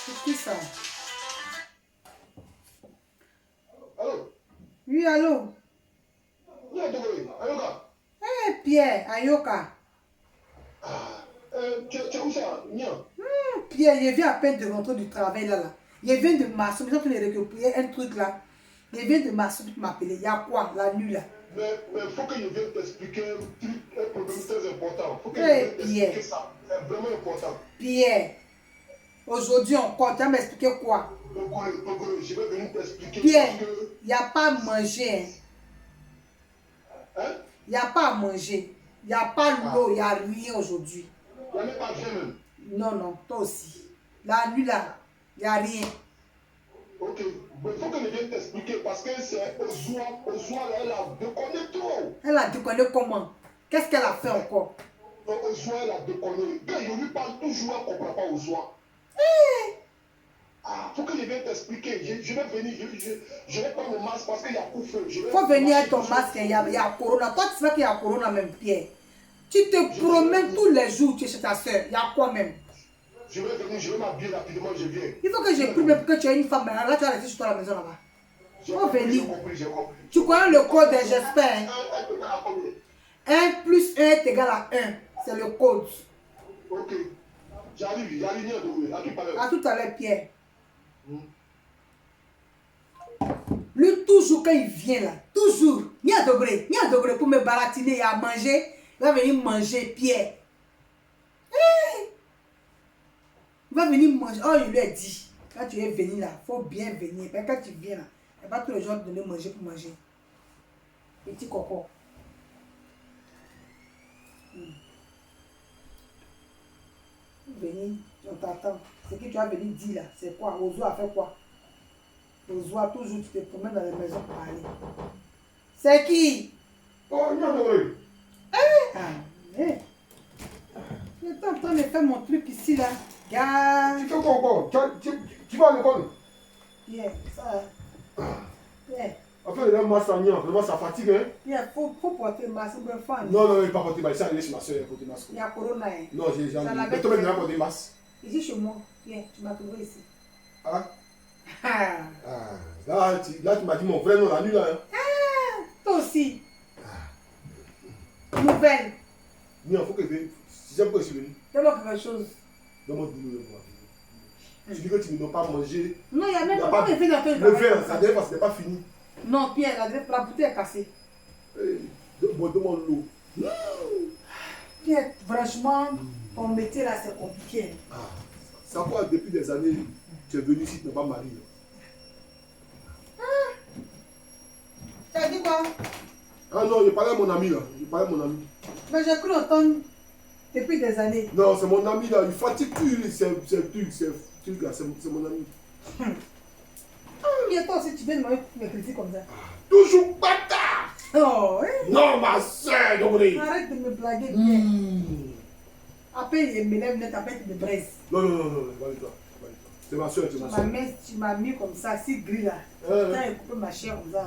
C'est qui ça? Allô? Oui, allô? Oui, Ayoka. Eh, Pierre, Ayoka. Ah, tu es où ça? Nia? Pierre, je viens à peine de rentrer du travail là. Je viens de m'assumer, ils ont fait récupérer un truc là. Je viens de m'assumer, tu m'appeler. Il y a quoi, la nuit là? Mais il faut que je vienne t'expliquer un problème très important. Il faut que je Eh, vienne t'expliquer Pierre, ça. C'est vraiment important. Pierre, aujourd'hui encore, tu vas m'expliquer quoi? Togolo, je vais venir t'expliquer Pierre, parce que... il n'y a pas à manger. Hein? Il n'y a pas à manger. Il n'y a pas l'eau, il n'y a rien aujourd'hui. Il n'y en a pas bien même. Non, non, toi aussi. La nuit là, il n'y a rien. Ok. Mais il faut que je vienne t'expliquer parce que c'est au soir, elle a déconné trop. Elle a déconné comment? Qu'est-ce qu'elle a fait encore? Au soir, elle a déconné. Quand je lui parle toujours, elle ne comprend pas au soir. Ah, faut que je vienne t'expliquer. Je vais venir, je vais prendre mon masque parce qu'il y a coup-feu. Il faut venir avec ton masque, il y a corona. Toi, tu sais qu'il y a corona même, Pierre. Tu te promènes tous les jours, tu es chez ta soeur. Il y a quoi même? Je vais venir, je vais m'habiller rapidement, je viens. Il faut que je prie même que tu es une femme. Là, tu vas rester chez toi à la maison là-bas. J'ai Faut venir. compris. Tu connais le code, j'espère. 1 plus 1 est égal à 1. C'est le code. Ok. J'arrive, bien de à tout à l'heure. À tout à l'heure, Pierre. Lui, toujours quand il vient là, toujours, ni à degré pour me baratiner et à manger, il va venir manger, Pierre. Il va venir manger. Oh, je lui ai dit, quand tu es venu là, il faut bien venir. Mais quand tu viens là, il va tous les gens te donner manger pour manger. Petit coco. Venir, on t'attend. Ce que tu as venu dire là, c'est quoi? Ozo a fait quoi? Ozo a toujours, tu te promènes dans les maisons pour parler. C'est qui? Oh, non. Ah, mais. Je suis en train de faire mon truc ici là. Gars. Tu fais quoi encore? Tu vas à l'école? Pierre, ça. Pierre. Enfin, le masque à Nia, vraiment ça fatigue, hein? Pierre, faut porter le masque, me fan. Non, il ne faut pas porter masque. Ça, allez chez ma soeur, il faut porter masque. Il y a corona. Hein. Non, j'ai jamais. Ça Mais toi-même, tu n'as pas porté masque. Ici chez moi. Pierre, tu m'as trouvé ici. Ah? Ah. Là, tu m'as dit mon vrai nom la nuit là. Hein? Ah, toi aussi. Nouvelle. Nia, il faut que tu. Si j'aime pourquoi je suis venu. Donne-moi quelque chose. Donne-moi du boulot. Tu dis que tu ne dois pas manger. Non, il y a même pas. de Le verre, ça dernière fois, ce n'est pas fini. Non, Pierre, la bouteille est cassée. Demande l'eau. Pierre, franchement, ton métier là, c'est compliqué. Ah, ça quoi, depuis des années, tu es venu ici, tu n'es pas marié. Tu as dit quoi? Ah non, je parlais à mon ami là. Mais j'ai cru entendre depuis des années. Non, c'est mon ami là. Il fatigue plus. C'est truc là. C'est mon ami. Mais toi aussi, tu viens de me critiquer comme ça. Toujours bâtard. Oh, hein? Non, ma soeur, Dobré. Arrête de me blaguer bien. Après, il me lève net, après, tu me braises. Non, valide-toi. C'est ma soeur, Tu m'as mis comme ça, si gris là. Tu as coupé ma chair comme ça.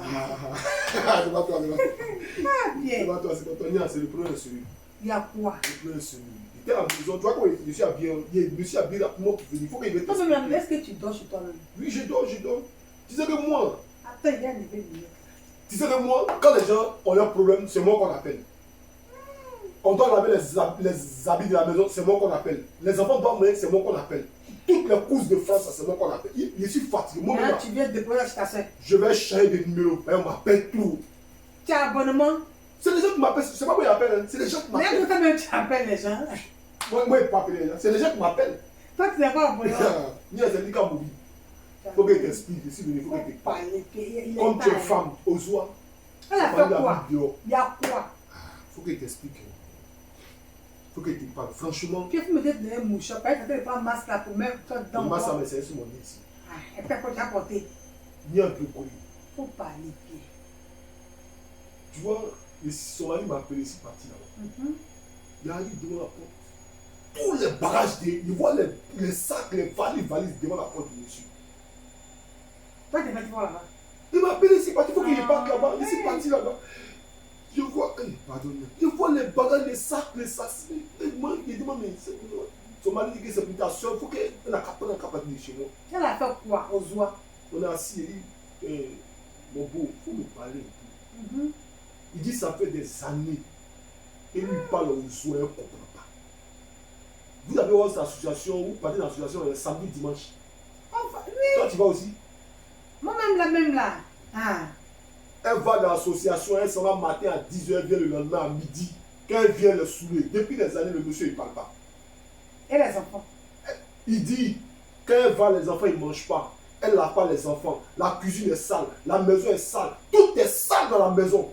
C'est pas toi. Ah, bien. C'est pas toi. Nia, c'est le premier de celui. Il y a quoi? Le premier de celui. Il était à la maison. Tu vois comment je suis habillé. Je suis habillé là pour moi pour venir. Il faut qu'il vienne. Toi-même, est-ce que tu dors chez toi-même? Oui, je dors. Tu sais que moi. Attends, il y a un niveau de mieux. Tu sais que moi, quand les gens ont un problème, c'est moi qu'on appelle. On doit laver les habits de la maison, c'est moi qu'on appelle. Les enfants doivent manger, c'est moi qu'on appelle. Toutes les courses de France, c'est moi qu'on appelle. Je suis fatigué. Moi, Là, tu viens de déposer chez ta soeur. je vais changer de numéro. On m'appelle tout. Tu as abonnement? C'est les gens qui m'appellent. C'est pas moi qui appelle. Hein. C'est les gens qui m'appellent. Mais toi-même, tu appelles les gens. Moi, je ne peux pas appeler les gens. C'est les gens qui m'appellent. Toi, tu n'as pas abonnement. Ni à Zendika Boubi. Il faut que tu t'expliques. Je suis venu, il faut que tu parles. Comme tu es femme, au soir. Elle a fait quoi? Il y a quoi? Il faut que tu t'expliques. Il faut que tu parles. Franchement. Puis, il faut me donner un mouchoir. Par exemple, tu prends un masque là pour mettre dans le masque, c'est sur mon nez ici. Et puis, quoi tu as porté? Ni un peu connu. Il faut parler, Pierre. Tu vois, son mari m'a appelé ici, parti là-bas. Il arrive devant la porte. Tous les bagages, il voit les sacs, les valises devant la porte de monsieur. Toi, tu es parti voir là-bas. Il m'a appelé ici, parti, il faut qu'il parte là-bas. Il est parti là-bas. Je vois, pardonne-moi. Je vois les bagages, les sacs. Il demande, mais Son mari dit que c'est pour ta soeur, il faut qu'elle ait la capacité de chez moi. Elle a fait quoi aux oies? On est assis et il dit, mon beau, il faut me parler un peu. Il dit, ça fait des années. Et lui, il parle aux oies, il ne comprend pas. Vous avez aussi l'association, vous partez dans l'association le samedi, dimanche. Enfin, oui. Toi, tu vas aussi. Moi-même là. Ah. Elle va dans l'association, elle s'en va matin à 10h, elle vient le lendemain à midi. Quand elle vient le saouler, depuis des années, le monsieur, il ne parle pas. Et les enfants? Il dit, quand elle va, les enfants, ils ne mangent pas. Elle ne lave pas les enfants. La cuisine est sale. La maison est sale. Tout est sale dans la maison.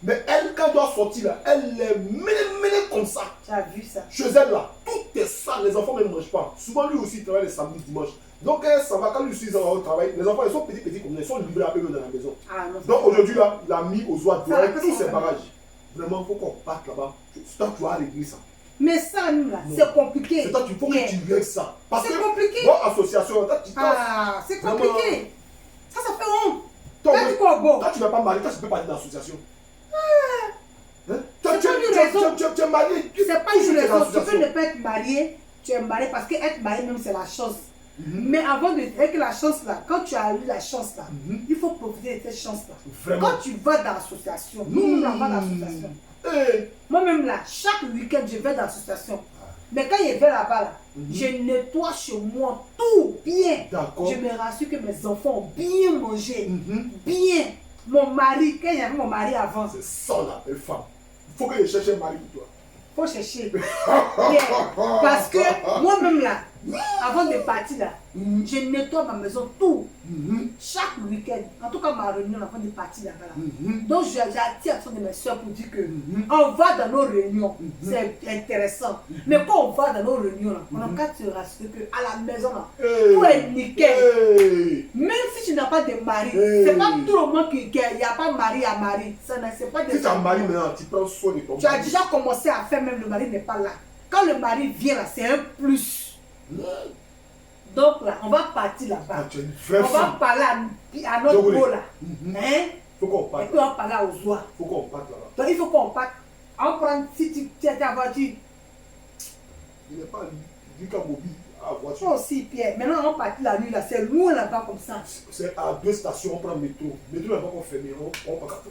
Mais elle, quand elle doit sortir là, elle est mêlée comme ça. Tu as vu ça? Chez elle là, tout est sale. Les enfants ne mangent pas. Souvent, lui aussi, il travaille les samedis, dimanches. Donc, elle s'en va. Quand lui aussi, ils au travail, les enfants, ils sont petits comme ça. Ils sont livrés à peu dans la maison. Ah, non, donc, aujourd'hui, là, il a mis aux oies Ça, avec tous c'est ses vrai. barrages. Vraiment, il faut qu'on parte là-bas. C'est toi qui vas régler ça. Mais ça, nous là, Non. c'est compliqué. C'est toi qu'il faut Yeah. que tu règles ça. Parce C'est que, compliqué. moi, association, toi, tu Ah, c'est Vraiment. compliqué. Ça fait honte. Toi, T'as dit quoi, bon? Quand tu ne vas pas marier, toi, tu peux parler d'association. Hein? Toi, C'est tu pas une raison. tu es marié. C'est pas toujours une tu es dans raison. Tu peux l'association. ne pas être marié. Tu es marié parce qu'être marié même, c'est la chance. Mhm. Mais avant de avec la chance là, quand tu as eu la chance là, Mhm. il faut profiter de cette chance là. Vraiment. Quand tu vas dans l'association, nous, on va dans l'association. Eh, Moi-même là, chaque week-end, je vais dans l'association. Mais quand je vais là-bas, là, Mhm. je nettoie chez moi tout bien. D'accord. Je me rassure que mes enfants ont bien mangé. Mhm. Bien. Mon mari, quand il y avait mon mari avant, C'est ça la belle femme. Il faut que je cherche un mari pour toi. faut chercher. Bien. Parce que moi-même là, avant de partir là, Mhm. je nettoie ma maison tout. Mhm. Chaque week-end, en tout cas ma réunion avant de partir là-bas. Là. Mhm. Donc j'attire l'attention de mes soeurs pour dire que Mhm. on va dans nos réunions, Mhm. c'est intéressant. Mais quand on va dans nos réunions là, on n'a qu'à se rassurer qu'à la maison là, Eh. tout est nickel. Eh. Même si tu n'as pas de mari, Hey. c'est pas tout le monde qui n'y a pas mari à mari. Ça ne c'est pas des Si tu as un mari maintenant, tu prends soin de ton Tu as mari. déjà commencé à faire, même le mari n'est pas là. Quand le mari vient là, c'est un plus. Donc là, on va partir Ah, là-bas. tu es une vraie On va femme. parler à notre Désolé. beau là. Mhm. Hein? Faut qu'on Et parte. puis on va parler aux oies. Faut qu'on parte là-bas. Donc il faut qu'on parte. On prend, si tu as ta voiture, Il n'est pas dit qu'à mobile à voiture. toi aussi Pierre. Maintenant on part la nuit là, c'est loin là-bas comme ça. C'est à 2 stations, on prend le métro. Le métro n'est pas fermé.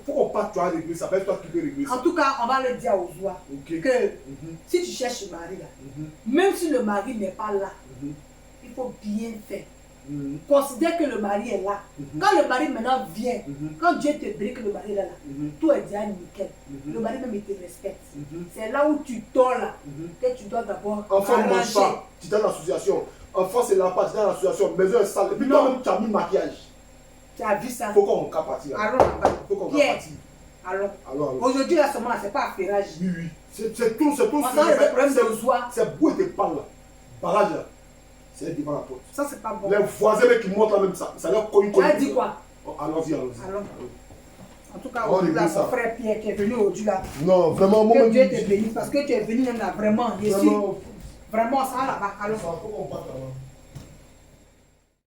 Faut qu'on parte, tu as réglé ça. Peut-être toi qui peux régler En ça. tout cas, on va le dire aux oies Ok. que Mhm. si tu cherches le mari là, Mhm. même si le mari n'est pas là, Mhm. il faut bien faire. Mhm. Considère que le mari est là. Mhm. Quand le mari maintenant vient, Mhm. quand Dieu te brille que le mari est là, Mhm. tout est déjà nickel. Mhm. Le mari même il te respecte. Mhm. C'est là où tu dors là Mhm. que tu dois d'abord Enfant ne mange arranger. pas, tu es dans l'association. Enfant, c'est là pas, tu es dans l'association. Maison est sale. Et puis Non. toi-même, tu as mis maquillage. Tu as vu ça? Faut qu'on partir là. Allons là-bas. Faut qu'on Pierre, partir. allons. Alors. Aujourd'hui là seulement, c'est pas affairage. Oui, oui. C'est tout. On a des problèmes de joie. C'est beau et de parle là. Barrage là. C'est devant la porte. Ça c'est pas bon. Les voisins qui montent là même, ça leur cogne. Tu as dit quoi? Oh, allons-y. Allons. En tout cas, On aujourd'hui là, réglé ça. mon frère Pierre qui est venu aujourd'hui là, Non, vraiment, que Dieu te bénisse parce que tu es venu même là vraiment. Je suis Vraiment, vraiment ça là-bas. Allons. faut qu'on parte là-bas.